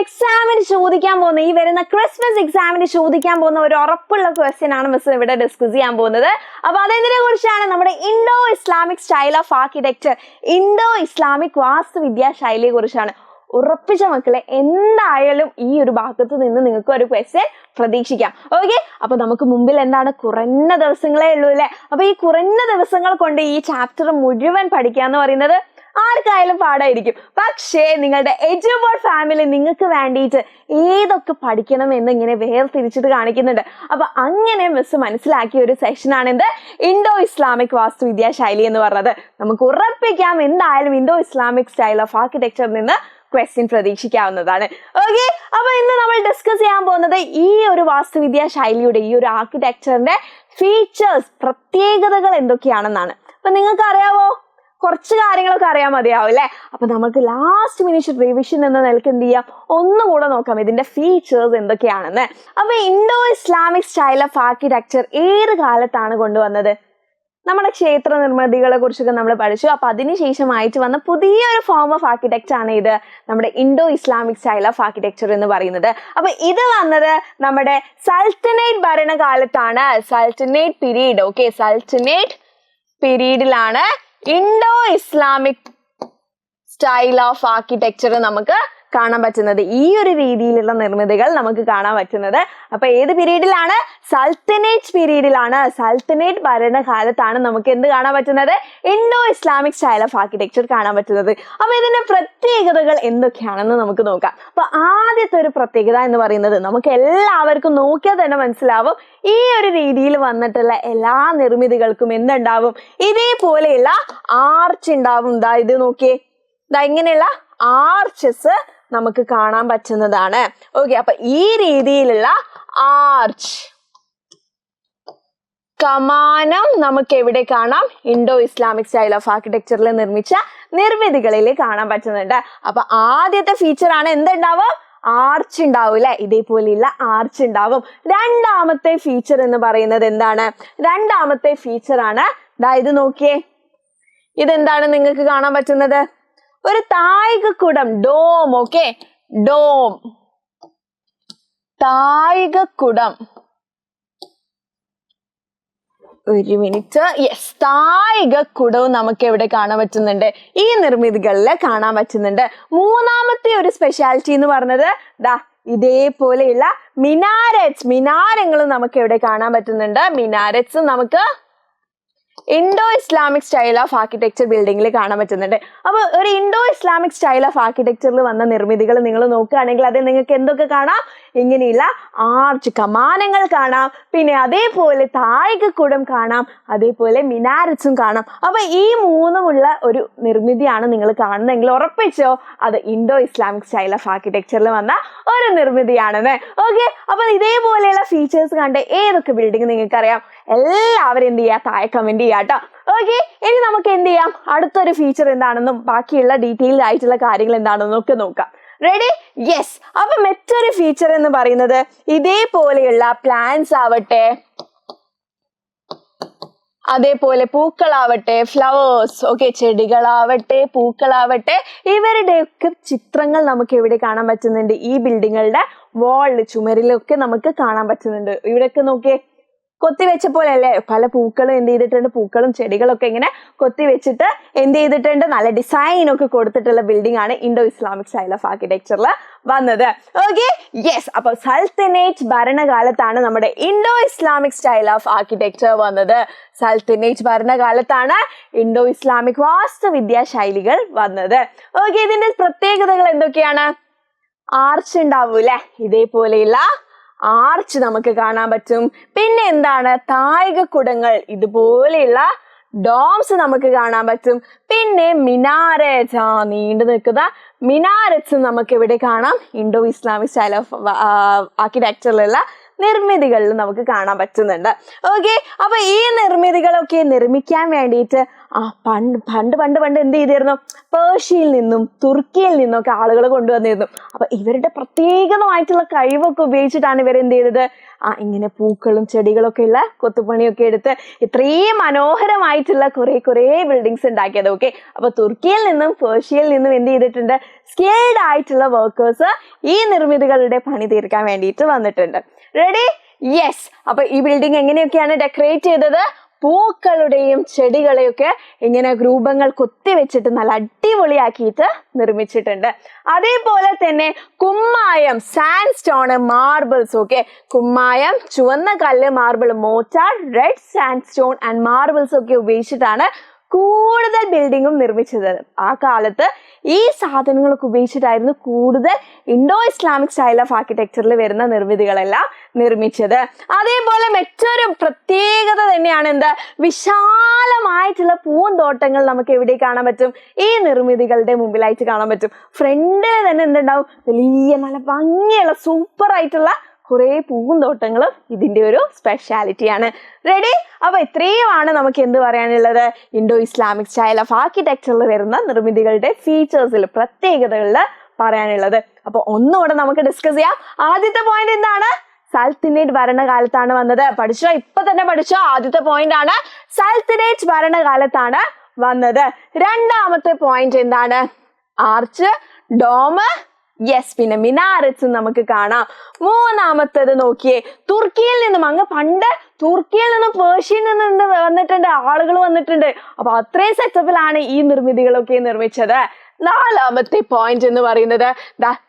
എക്സാമിന് ചോദിക്കാൻ പോകുന്ന ഈ വരുന്ന ക്രിസ്മസ് എക്സാമിന് ചോദിക്കാൻ പോകുന്ന ഒരു ഉറപ്പുള്ള ക്വസ്റ്റ്യൻ ആണ് മിസ് ഇവിടെ ഡിസ്കസ് ചെയ്യാൻ പോകുന്നത്. അപ്പൊ അതെന്തിനെ കുറിച്ചാണ്? നമ്മുടെ Indo Islamic style of architecture, Indo Islamic വാസ്തുവിദ്യാ ശൈലിയെ കുറിച്ചാണ്. ഉറപ്പിച്ച മക്കളെ, എന്തായാലും ഈ ഒരു ഭാഗത്ത് നിന്ന് നിങ്ങൾക്ക് ഒരു ക്വസ്റ്റ്യൻ പ്രതീക്ഷിക്കാം. ഓക്കെ, അപ്പൊ നമുക്ക് മുമ്പിൽ എന്താണ്, കുറഞ്ഞ ദിവസങ്ങളേ ഉള്ളൂ അല്ലെ. അപ്പൊ ഈ കുറഞ്ഞ ദിവസങ്ങൾ കൊണ്ട് ഈ ചാപ്റ്റർ മുഴുവൻ പഠിക്കുക എന്ന് പറയുന്നത് ആർക്കായാലും പാടായിരിക്കും. പക്ഷേ നിങ്ങളുടെ എഡ്യൂബോർഡ് ഫാമിലി നിങ്ങൾക്ക് വേണ്ടിയിട്ട് ഏതൊക്കെ പഠിക്കണം എന്ന് ഇങ്ങനെ വേർതിരിച്ചിട്ട് കാണിക്കുന്നുണ്ട്. അപ്പൊ അങ്ങനെ മിസ് മനസ്സിലാക്കിയ ഒരു സെഷനാണ് എന്ത്, ഇൻഡോ ഇസ്ലാമിക് വാസ്തുവിദ്യാ ശൈലി എന്ന് പറഞ്ഞത്. നമുക്ക് ഉറപ്പിക്കാം എന്തായാലും ഇൻഡോ ഇസ്ലാമിക് സ്റ്റൈൽ ഓഫ് ആർക്കിടെക്ചറിൽ നിന്ന് ക്വസ്റ്റ്യൻ പ്രതീക്ഷിക്കാവുന്നതാണ്. ഓക്കെ, അപ്പൊ ഇന്ന് നമ്മൾ ഡിസ്കസ് ചെയ്യാൻ പോകുന്നത് ഈ ഒരു വാസ്തുവിദ്യാ ശൈലിയുടെ, ഈ ഒരു ആർക്കിടെക്ചറിന്റെ ഫീച്ചേഴ്സ്, പ്രത്യേകതകൾ എന്തൊക്കെയാണെന്നാണ്. അപ്പൊ നിങ്ങൾക്ക് അറിയാവോ, കുറച്ച് കാര്യങ്ങളൊക്കെ അറിയാൻ മതിയാവും അല്ലെ. അപ്പൊ നമുക്ക് ലാസ്റ്റ് മിനിറ്റ് റിവിഷൻ എന്ന നിലയ്ക്ക് എന്ത് ചെയ്യാം, ഒന്നുകൂടെ നോക്കാം ഇതിന്റെ ഫീച്ചേഴ്സ് എന്തൊക്കെയാണെന്ന്. അപ്പൊ Indo Islamic style of architecture ഏത് കാലത്താണ് കൊണ്ടുവന്നത്? നമ്മുടെ ക്ഷേത്ര നിർമ്മിതികളെ കുറിച്ചൊക്കെ നമ്മൾ പഠിച്ചു. അപ്പൊ അതിനുശേഷമായിട്ട് വന്ന പുതിയൊരു ഫോം ഓഫ് ആർക്കിടെക്ചർ ആണ് ഇത്, നമ്മുടെ Indo Islamic style of architecture എന്ന് പറയുന്നത്. അപ്പൊ ഇത് വന്നത് നമ്മുടെ സൾട്ടനേറ്റ് ഭരണകാലത്താണ്, സൾട്ടനേറ്റ് പീരീഡ്. ഓക്കെ, സൾട്ടനേറ്റ് പീരീഡിലാണ് Indo Islamic style of architecture നമുക്ക് കാണാൻ പറ്റുന്നത്. ഈ ഒരു രീതിയിലുള്ള നിർമ്മിതികൾ നമുക്ക് കാണാൻ പറ്റുന്നത് അപ്പൊ ഏത് പീരീഡിലാണ്? സൾട്ടനേറ്റ് പീരീഡിലാണ്, സൾട്ടനേറ്റ് ഭരണകാലത്താണ് നമുക്ക് എന്ത് കാണാൻ പറ്റുന്നത്, Indo Islamic style of architecture കാണാൻ പറ്റുന്നത്. അപ്പൊ ഇതിന്റെ പ്രത്യേകതകൾ എന്തൊക്കെയാണെന്ന് നമുക്ക് നോക്കാം. അപ്പൊ ആദ്യത്തെ ഒരു പ്രത്യേകത എന്ന് പറയുന്നത്, നമുക്ക് എല്ലാവർക്കും നോക്കിയാൽ തന്നെ മനസ്സിലാവും, ഈ ഒരു രീതിയിൽ വന്നിട്ടുള്ള എല്ലാ നിർമ്മിതികൾക്കും എന്തുണ്ടാവും, ഇതേപോലെയുള്ള ആർച്ച് ഉണ്ടാവും. ദാ ഇത് നോക്കിയേ, ദാ ഇങ്ങനെയുള്ള ആർച്ചസ് നമുക്ക് കാണാൻ പറ്റുന്നതാണ്. ഓക്കെ, അപ്പൊ ഈ രീതിയിലുള്ള ആർച്ച്, കമാനം നമുക്ക് എവിടെ കാണാം? ഇൻഡോ ഇസ്ലാമിക് സ്റ്റൈൽ ഓഫ് ആർക്കിടെക്ചറിൽ നിർമ്മിച്ച നിർമ്മിതികളിൽ കാണാൻ പറ്റുന്നുണ്ട്. അപ്പൊ ആദ്യത്തെ ഫീച്ചർ ആണ് എന്തുണ്ടാവും, ആർച്ച് ഉണ്ടാവും അല്ലെ, ഇതേപോലെയുള്ള ആർച്ച് ഉണ്ടാവും. രണ്ടാമത്തെ ഫീച്ചർ എന്ന് പറയുന്നത് എന്താണ്? രണ്ടാമത്തെ ഫീച്ചർ ആണ് ദാ ഇത് നോക്കിയേ, ഇതെന്താണ് നിങ്ങൾക്ക് കാണാൻ പറ്റുന്നത്? ഒരു താഴികക്കുടം, ഡോം. ഓക്കെ, ഡോം, താഴികക്കുടം. ഒരു മിനിറ്റ്, യെസ്, താഴികക്കുടവും നമുക്ക് എവിടെ കാണാൻ പറ്റുന്നുണ്ട്? ഈ നിർമ്മിതികളിൽ കാണാൻ പറ്റുന്നുണ്ട്. മൂന്നാമത്തെ ഒരു സ്പെഷ്യാലിറ്റി എന്ന് പറഞ്ഞത് ദാ ഇതേപോലെയുള്ള മിനാരറ്റ്സ്, മിനാരങ്ങളും നമുക്ക് എവിടെ കാണാൻ പറ്റുന്നുണ്ട്? മിനാരറ്റ്സും നമുക്ക് Indo Islamic style of architecture ബിൽഡിങ്ങിൽ കാണാൻ പറ്റുന്നുണ്ട്. അപ്പൊ ഒരു ഇൻഡോ ഇസ്ലാമിക് സ്റ്റൈൽ ഓഫ് ആർക്കിടെക്ചറിൽ വന്ന നിർമ്മിതികൾ നിങ്ങൾ നോക്കുകയാണെങ്കിൽ അതിൽ നിങ്ങൾക്ക് എന്തൊക്കെ കാണാം? ഇങ്ങനെയുള്ള ആർച്ച്, കമാനങ്ങൾ കാണാം, പിന്നെ അതേപോലെ താഴികക്കുടം കാണാം, അതേപോലെ മിനാരറ്റ്സും കാണാം. അപ്പൊ ഈ മൂന്നുമുള്ള ഒരു നിർമ്മിതിയാണ് നിങ്ങൾ കാണുന്നതെങ്കിൽ ഉറപ്പിച്ചോ അത് ഇൻഡോ ഇസ്ലാമിക് സ്റ്റൈൽ ഓഫ് ആർക്കിടെക്ചറിൽ വന്ന ഒരു നിർമ്മിതിയാണെന്ന്. ഓക്കെ, അപ്പൊ ഇതേപോലെയുള്ള ഫീച്ചേഴ്സ് കണ്ട് ഏതൊക്കെ ബിൽഡിംഗ് നിങ്ങൾക്ക് അറിയാം? എല്ലാവരും എന്ത് ചെയ്യുക, താഴെ കമന്റ് ചെയ്യാം കേട്ടോ. ഓക്കെ, ഇനി നമുക്ക് എന്ത് ചെയ്യാം, അടുത്തൊരു ഫീച്ചർ എന്താണെന്നും ബാക്കിയുള്ള ഡീറ്റെയിൽഡ് ആയിട്ടുള്ള കാര്യങ്ങൾ എന്താണെന്നും ഒക്കെ നോക്കാം. റെഡി? യെസ്. അപ്പൊ മറ്റൊരു ഫീച്ചർ എന്ന് പറയുന്നത് ഇതേപോലെയുള്ള പ്ലാന്റ്സ് ആവട്ടെ, അതേപോലെ പൂക്കളാവട്ടെ, ഫ്ലവേഴ്സ്, ഓക്കെ, ചെടികളാവട്ടെ, പൂക്കളാവട്ടെ, ഇവരുടെയൊക്കെ ചിത്രങ്ങൾ നമുക്ക് എവിടെ കാണാൻ പറ്റുന്നുണ്ട്? ഈ ബിൽഡിങ്ങുകളുടെ വാളിൽ, ചുമരിലൊക്കെ നമുക്ക് കാണാൻ പറ്റുന്നുണ്ട്. ഇവിടെയൊക്കെ നോക്കിയേ, കൊത്തിവെച്ച പോലെ അല്ലേ, പല പൂക്കളും എന്ത് ചെയ്തിട്ടുണ്ട്, പൂക്കളും ചെടികളൊക്കെ ഇങ്ങനെ കൊത്തിവെച്ചിട്ട് എന്ത് ചെയ്തിട്ടുണ്ട്, നല്ല ഡിസൈൻ ഒക്കെ കൊടുത്തിട്ടുള്ള ബിൽഡിംഗ് ആണ് ഇൻഡോ ഇസ്ലാമിക് സ്റ്റൈൽ ഓഫ് ആർക്കിടെക്ചറിൽ വന്നത്. Okay, yes. അപ്പൊ സൾട്ടനേറ്റ് ഭരണകാലത്താണ് നമ്മുടെ Indo Islamic style of architecture വന്നത്. സൾട്ടനേറ്റ് ഭരണകാലത്താണ് ഇൻഡോ ഇസ്ലാമിക് വാസ്തുവിദ്യാ ശൈലികൾ വന്നത്. ഓക്കെ, ഇതിന്റെ പ്രത്യേകതകൾ എന്തൊക്കെയാണ്? ആർച്ച് ഉണ്ടാവൂല്ലേ, ഇതേപോലെയുള്ള ആർച്ച് നമുക്ക് കാണാൻ പറ്റും. പിന്നെ എന്താണ്? താഴികക്കുടങ്ങൾ, ഇതുപോലെയുള്ള ഡോംസ് നമുക്ക് കാണാൻ പറ്റും. പിന്നെ മിനാരറ്റ്സ്, നീണ്ടു നിൽക്കുന്ന മിനാരറ്റ്സും നമുക്ക് ഇവിടെ കാണാം. ഇൻഡോ ഇസ്ലാമിക് സ്റ്റൈൽ ഓഫ് ആർക്കിടെക്ചറിലുള്ള നിർമ്മിതികളിൽ നമുക്ക് കാണാൻ പറ്റുന്നുണ്ട്. ഓക്കെ, അപ്പൊ ഈ നിർമ്മിതികളൊക്കെ നിർമ്മിക്കാൻ വേണ്ടിയിട്ട് പണ്ട് എന്ത് ചെയ്തിരുന്നു? പേർഷ്യയിൽ നിന്നും തുർക്കിയിൽ നിന്നൊക്കെ ആളുകൾ കൊണ്ടുവന്നിരുന്നു. അപ്പൊ ഇവരുടെ പ്രത്യേകമായിട്ടുള്ള കഴിവൊക്കെ ഉപയോഗിച്ചിട്ടാണ് ഇവർ എന്ത് ചെയ്തത്? ഇങ്ങനെ പൂക്കളും ചെടികളൊക്കെ ഉള്ള കൊത്തുപണിയൊക്കെ എടുത്ത് ഇത്രയും മനോഹരമായിട്ടുള്ള കുറെ ബിൽഡിങ്സ് ഉണ്ടാക്കിയത്. ഓക്കെ, അപ്പൊ തുർക്കിയിൽ നിന്നും പേർഷ്യയിൽ നിന്നും എന്ത് ചെയ്തിട്ടുണ്ട്? സ്കിൽഡ് ആയിട്ടുള്ള വർക്കേഴ്സ് ഈ നിർമ്മിതികളുടെ പണി തീർക്കാൻ വേണ്ടിയിട്ട് വന്നിട്ടുണ്ട്. റെഡി? യെസ്. അപ്പൊ ഈ ബിൽഡിംഗ് എങ്ങനെയൊക്കെയാണ് ഡെക്കറേറ്റ് ചെയ്തത്? പൂക്കളുടെയും ചെടികളെയൊക്കെ ഇങ്ങനെ രൂപങ്ങൾ കൊത്തിവെച്ചിട്ട് നല്ല അടിപൊളിയാക്കിയിട്ട് നിർമ്മിച്ചിട്ടുണ്ട്. അതേപോലെ തന്നെ കുമ്മായം, സാൻഡ് സ്റ്റോൺ, മാർബിൾസ്. ഓക്കെ, കുമ്മായം, ചുവന്ന കല്ല്, marble, mortar, red sand stone and marbles ഒക്കെ ഉപയോഗിച്ചിട്ടാണ് കൂടുതൽ ബിൽഡിങ്ങും നിർമ്മിച്ചത്. ആ കാലത്ത് ഈ സാധനങ്ങളൊക്കെ ഉപയോഗിച്ചിട്ടായിരുന്നു കൂടുതൽ ഇൻഡോ ഇസ്ലാമിക് സ്റ്റൈൽ ഓഫ് ആർക്കിടെക്ചറിൽ വരുന്ന നിർമ്മിതികളെല്ലാം നിർമ്മിച്ചത്. അതേപോലെ മറ്റൊരു പ്രത്യേകത തന്നെയാണ് എന്ത്? വിശാലമായിട്ടുള്ള പൂന്തോട്ടങ്ങൾ നമുക്ക് എവിടെ കാണാൻ പറ്റും? ഈ നിർമ്മിതികളുടെ മുമ്പിലായിട്ട് കാണാൻ പറ്റും. ഫ്രണ്ടിൽ തന്നെ എന്തുണ്ടാവും? വലിയ നല്ല ഭംഗിയുള്ള സൂപ്പർ ആയിട്ടുള്ള കുറെ പൂന്തോട്ടങ്ങളും ഇതിന്റെ ഒരു സ്പെഷ്യാലിറ്റിയാണ്. റെഡി? അപ്പൊ ഇത്രയുമാണ് നമുക്ക് എന്ത് പറയാനുള്ളത്? ഇൻഡോ ഇസ്ലാമിക് സ്റ്റൈൽ ഓഫ് ആർക്കിടെക്ചറിൽ വരുന്ന നിർമ്മിതികളുടെ ഫീച്ചേഴ്സിൽ, പ്രത്യേകതകളിൽ പറയാനുള്ളത്. അപ്പൊ ഒന്നുകൂടെ നമുക്ക് ഡിസ്കസ് ചെയ്യാം. ആദ്യത്തെ പോയിന്റ് എന്താണ്? സൽത്തനേറ്റ് ഭരണകാലത്താണ് വന്നത്. പഠിച്ചോ? ഇപ്പൊ തന്നെ പഠിച്ചോ? ആദ്യത്തെ പോയിന്റ് ആണ് സൽത്തനേറ്റ് ഭരണകാലത്താണ് വന്നത്. രണ്ടാമത്തെ പോയിന്റ് എന്താണ്? ആർച്ച്, ഡോം, യെസ്, പിന്നെ മിനാരറ്റ്സ് നമുക്ക് കാണാം. മൂന്നാമത്തേത് നോക്കിയേ, തുർക്കിയിൽ നിന്നും, അങ്ങ് പണ്ട് തുർക്കിയിൽ നിന്നും പേർഷ്യയിൽ നിന്നും വന്നിട്ടുണ്ട്, ആളുകൾ വന്നിട്ടുണ്ട്. അപ്പൊ അത്രയും സെറ്റപ്പിലാണ് ഈ നിർമ്മിതികളൊക്കെ നിർമ്മിച്ചത്. നാലാമത്തെ പോയിന്റ് എന്ന് പറയുന്നത്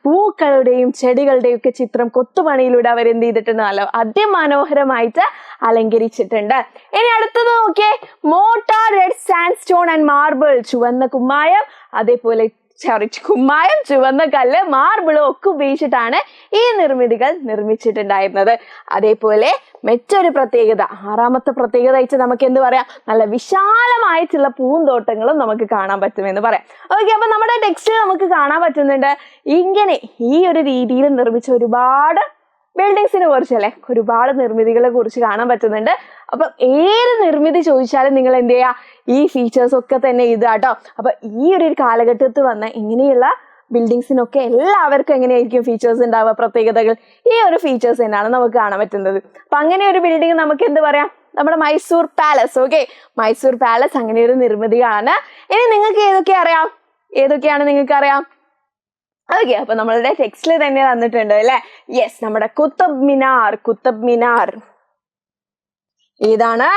പൂക്കളുടെയും ചെടികളുടെയും ഒക്കെ ചിത്രം കൊത്തുപണിയിലൂടെ അവർ എന്ത് ചെയ്തിട്ടുണ്ട്? നല്ല അതിമനോഹരമായിട്ട് അലങ്കരിച്ചിട്ടുണ്ട്. ഇനി അടുത്തത് നോക്കിയേ, mortar, red sand stone and marble, ചുവന്ന കുമ്മായം, അതേപോലെ കുമ്മായം, ചുവന്ന കല്ല്, മാർബിളും ഒക്കെ ഉപയോഗിച്ചിട്ടാണ് ഈ നിർമ്മിതികൾ നിർമ്മിച്ചിട്ടുണ്ടായിരുന്നത്. അതേപോലെ മറ്റൊരു പ്രത്യേകത, ആറാമത്തെ പ്രത്യേകത ആയിട്ട് നമുക്ക് എന്ത് പറയാം? നല്ല വിശാലമായിട്ടുള്ള പൂന്തോട്ടങ്ങളും നമുക്ക് കാണാൻ പറ്റുമെന്ന് പറയാം. ഓക്കെ, അപ്പൊ നമ്മുടെ ടെക്സ്റ്റിൽ നമുക്ക് കാണാൻ പറ്റുന്നുണ്ട് ഇങ്ങനെ ഈ ഒരു രീതിയിൽ നിർമ്മിച്ച ഒരുപാട് ബിൽഡിങ്സിനെ കുറിച്ച്, അല്ലെ, ഒരുപാട് നിർമ്മിതികളെ കുറിച്ച് കാണാൻ പറ്റുന്നുണ്ട്. അപ്പൊ ഏത് നിർമ്മിതി ചോദിച്ചാലും നിങ്ങൾ എന്ത് ചെയ്യാ? ഈ ഫീച്ചേഴ്സ് ഒക്കെ തന്നെ ഇതാട്ടോ. അപ്പൊ ഈ ഒരു കാലഘട്ടത്തിൽ വന്ന ഇങ്ങനെയുള്ള ബിൽഡിങ്സിനൊക്കെ എല്ലാവർക്കും എങ്ങനെയായിരിക്കും ഫീച്ചേഴ്സ് ഉണ്ടാവുക? പ്രത്യേകതകൾ. ഈ ഒരു ഫീച്ചേഴ്സ് തന്നെയാണ് നമുക്ക് കാണാൻ പറ്റുന്നത്. അപ്പൊ അങ്ങനെ ഒരു ബിൽഡിംഗ് നമുക്ക് എന്ത് പറയാം? നമ്മുടെ Mysore palace. Okay, Mysore palace അങ്ങനെ ഒരു നിർമ്മിതിയാണ്. ഇനി നിങ്ങൾക്ക് ഏതൊക്കെയാണ് നിങ്ങൾക്ക് അറിയാം? ഓക്കെ, അപ്പൊ നമ്മളുടെ ടെക്സ്റ്റിൽ തന്നെ തന്നിട്ടുണ്ട് അല്ലെ. യെസ്, നമ്മുടെ കുത്തബ് മിനാർ. ഇതാണ്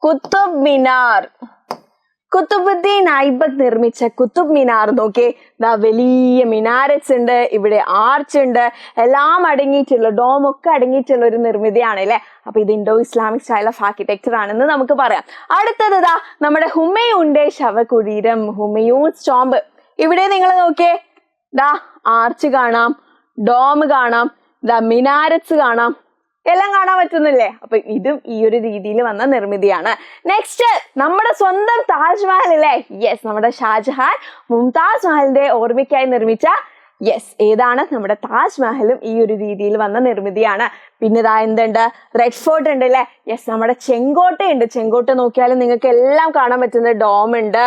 കുത്തബ് മിനാർ. കുത്തുബുദ്ദീൻ ഐബക് നിർമ്മിച്ച കുത്തുബ് മിനാർ നോക്കിയേ, വലിയ മിനാരറ്റ്സ് ഉണ്ട്, ഇവിടെ ആർച്ച് ഉണ്ട്, എല്ലാം അടങ്ങിയിട്ടുള്ള, ഡോം ഒക്കെ അടങ്ങിയിട്ടുള്ള ഒരു നിർമ്മിതിയാണ് അല്ലെ. അപ്പൊ ഇത് Indo Islamic style of architecture ആണെന്ന് നമുക്ക് പറയാം. അടുത്തത് നമ്മുടെ ഹുമയൂണിന്റെ ശവകുടീരം, ഹുമയൂൺസ് ടോംബ്. ഇവിടെ നിങ്ങൾ നോക്കിയേ, ആർച്ച് കാണാം, ഡോം കാണാം, മിനാരറ്റ്സ് കാണാം, എല്ലാം കാണാൻ പറ്റുന്നില്ലേ? അപ്പൊ ഇതും ഈ ഒരു രീതിയിൽ വന്ന നിർമ്മിതിയാണ്. നെക്സ്റ്റ് നമ്മുടെ സ്വന്തം താജ്മഹൽ അല്ലേ. യെസ്, നമ്മുടെ ഷാജഹാൻ മുംതാസ് മഹലിന്റെ ഓർമ്മയ്ക്കായി നിർമ്മിച്ച ഏതാണ്? നമ്മുടെ താജ്മഹലും ഈ ഒരു രീതിയിൽ വന്ന നിർമ്മിതിയാണ്. പിന്നെ എന്തുണ്ട്? റെഡ് ഫോർട്ട് ഉണ്ട് അല്ലെ. യെസ്, നമ്മുടെ ചെങ്കോട്ടയുണ്ട്. ചെങ്കോട്ട നോക്കിയാലും നിങ്ങൾക്ക് എല്ലാം കാണാൻ പറ്റുന്നത്. ഡോം ഉണ്ട്,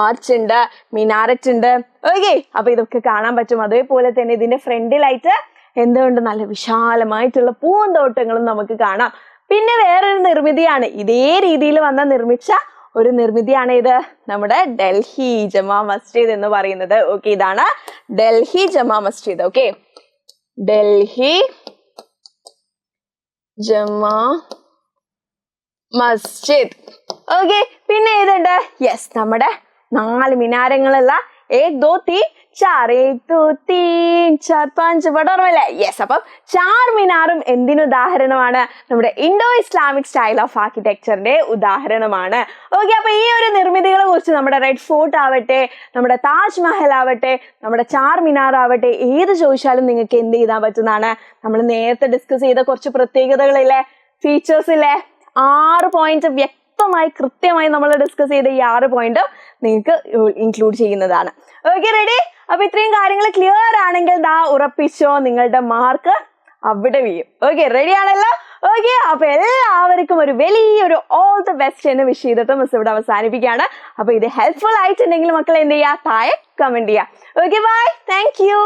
ആർച്ച് ഉണ്ട്, മിനാരറ്റ് ഉണ്ട്. ഓക്കെ, അപ്പൊ ഇതൊക്കെ കാണാൻ പറ്റും. അതേപോലെ തന്നെ ഇതിന്റെ ഫ്രണ്ടിലായിട്ട് എന്തുകൊണ്ട്? നല്ല വിശാലമായിട്ടുള്ള പൂന്തോട്ടങ്ങളും നമുക്ക് കാണാം. പിന്നെ വേറൊരു നിർമ്മിതിയാണ്, ഇതേ രീതിയിൽ നിർമ്മിച്ച ഒരു നിർമ്മിതിയാണ് ഇത്, നമ്മുടെ ഡൽഹി ജമാ മസ്ജിദ് എന്ന് പറയുന്നത്. ഓക്കെ, ഇതാണ് ഡൽഹി ജമാ മസ്ജിദ്. ഓക്കെ, ഡൽഹി ജമാ മസ്ജിദ്. ഓക്കെ, പിന്നെ ഏതുണ്ട്? യെസ്, നമ്മുടെ 4 മിനാരങ്ങളുള്ള 1 2 3 4 1 2 3 4 5 ഓർമ്മയില്ലേ? യെസ്, അപ്പം 4 മിനാറും എന്തിനുദാഹരണമാണ്? നമ്മുടെ ഇൻഡോ ഇസ്ലാമിക് സ്റ്റൈൽ ഓഫ് ആർക്കിടെക്ചറിന്റെ ഉദാഹരണമാണ്. ഓക്കെ, അപ്പൊ ഈ ഒരു നിർമ്മിതികളെ കുറിച്ച് നമ്മുടെ റെഡ് ഫോർട്ട് ആവട്ടെ, നമ്മുടെ താജ്മഹൽ ആവട്ടെ, നമ്മുടെ 4 മിനാർ ആവട്ടെ, ഏത് ചോദിച്ചാലും നിങ്ങൾക്ക് എന്ത് ചെയ്താൻ പറ്റുന്നതാണ്? നമ്മൾ നേരത്തെ ഡിസ്കസ് ചെയ്ത കുറച്ച് പ്രത്യേകതകളില്ലേ, ഫീച്ചേഴ്സ് ഇല്ലേ, 6 പോയിന്റ് വ്യക്തമായിട്ട് വ്യക്തമായി കൃത്യമായി നമ്മൾ ഡിസ്കസ് ചെയ്ത ഈ 6 പോയിന്റും നിങ്ങൾക്ക് ഇൻക്ലൂഡ് ചെയ്യുന്നതാണ്. Okay, ready? അപ്പൊ ഇത്രയും കാര്യങ്ങൾ ക്ലിയർ ആണെങ്കിൽ ദാ ഉറപ്പിച്ചോ, നിങ്ങളുടെ മാർക്ക് അവിടെ വീഴും. ഓക്കെ, റെഡി ആണല്ലോ? ഓക്കെ, അപ്പൊ എല്ലാവർക്കും ഒരു വലിയൊരു ഓൾ ദ ബെസ്റ്റ് എന്ന് വിഷ് ചെയ്തിട്ട് മിസ് ഇവിടെ അവസാനിപ്പിക്കുകയാണ്. അപ്പൊ ഇത് ഹെൽപ്ഫുൾ ആയിട്ടുണ്ടെങ്കിൽ മക്കളെ എന്ത് ചെയ്യുക, താഴെ കമന്റ് ചെയ്യുക. Okay, bye, thank U.